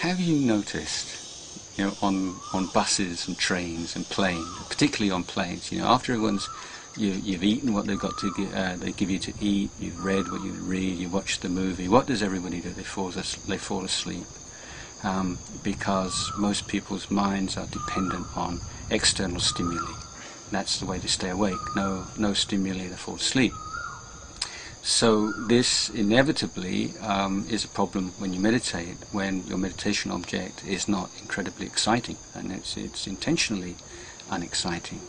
have you noticed, on buses and trains and planes, particularly on planes, after everyone's you've eaten what they've got to they give you to eat, you've read what you read, you watch the movie, what does everybody do? They fall asleep, because most people's minds are dependent on external stimuli. That's the way they stay awake. No stimuli, they fall asleep. So this inevitably is a problem when you meditate, when your meditation object is not incredibly exciting, and it's intentionally unexciting.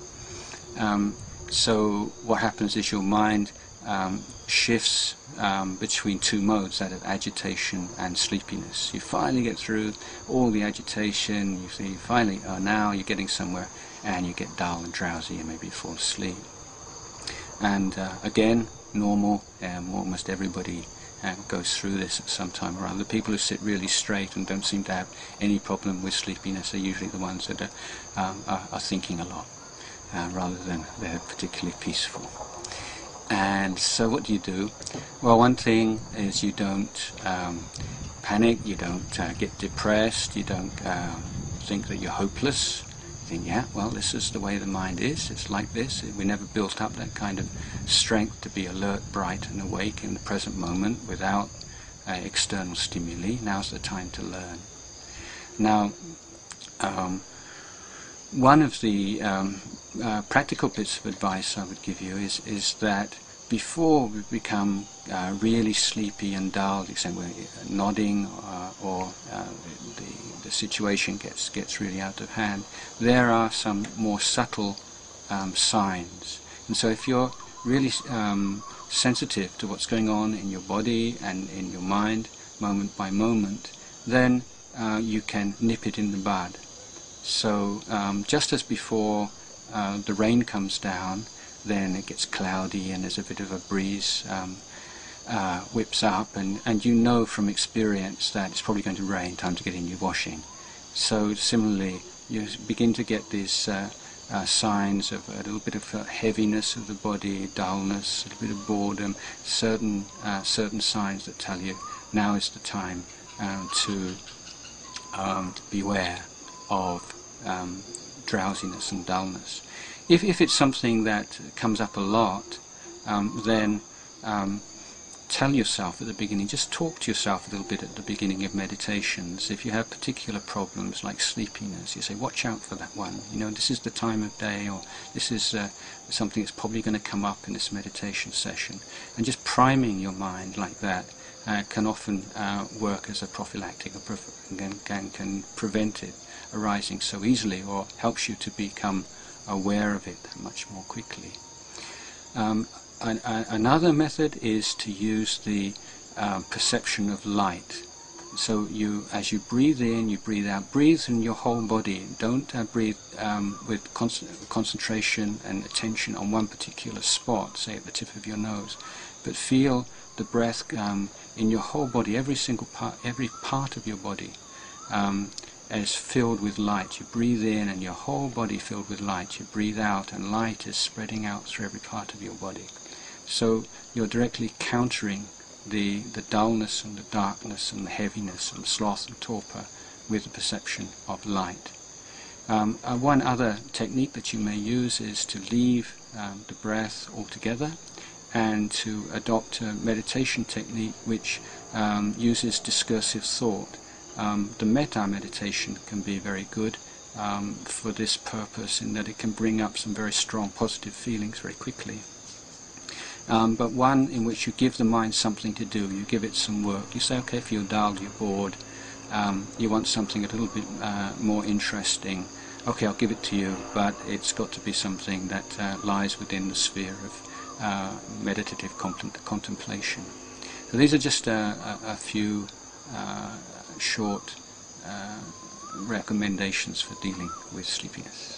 So what happens is your mind shifts between two modes, that of agitation and sleepiness. You finally get through all the agitation, you see finally, now you're getting somewhere, and you get dull and drowsy and maybe fall asleep. And again, normal, almost everybody goes through this at some time or other. The people who sit really straight and don't seem to have any problem with sleepiness are usually the ones that are thinking a lot, rather than they're particularly peaceful. And so what do? Well, one thing is you don't panic, you don't get depressed, you don't think that you're hopeless. You think, yeah, well, this is the way the mind is, it's like this. We never built up that kind of strength to be alert, bright and awake in the present moment without external stimuli. Now's the time to learn. Now, one of the practical bits of advice I would give you is that before we become really sleepy and dull, to the extent we're nodding or the situation gets really out of hand, there are some more subtle signs. And so if you're really sensitive to what's going on in your body and in your mind, moment by moment, then you can nip it in the bud. So just as before the rain comes down, then it gets cloudy and there's a bit of a breeze whips up, and you know from experience that it's probably going to rain, time to get in your washing. So similarly, you begin to get these signs of a little bit of heaviness of the body, dullness, a little bit of boredom, certain signs that tell you now is the time to beware of drowsiness and dullness. If it's something that comes up a lot, then tell yourself at the beginning, just talk to yourself a little bit at the beginning of meditations. If you have particular problems like sleepiness, you say, watch out for that one. This is the time of day, or this is something that's probably going to come up in this meditation session. And just priming your mind like that can often work as a prophylactic, and can prevent it arising so easily, or helps you to become aware of it much more quickly. Another method is to use the perception of light. So as you breathe in, you breathe out. Breathe in your whole body. Don't breathe with concentration and attention on one particular spot, say at the tip of your nose, but feel the breath in your whole body, every part of your body is filled with light. You breathe in and your whole body filled with light. You breathe out and light is spreading out through every part of your body. So you're directly countering the dullness and the darkness and the heaviness and sloth and torpor with the perception of light. One other technique that you may use is to leave the breath altogether and to adopt a meditation technique which uses discursive thought. The metta meditation can be very good for this purpose, in that it can bring up some very strong positive feelings very quickly. But one in which you give the mind something to do, you give it some work. You say, okay, if you're dull, you're bored, you want something a little bit more interesting, okay, I'll give it to you, but it's got to be something that lies within the sphere of meditative contemplation. So these are just a few short recommendations for dealing with sleepiness.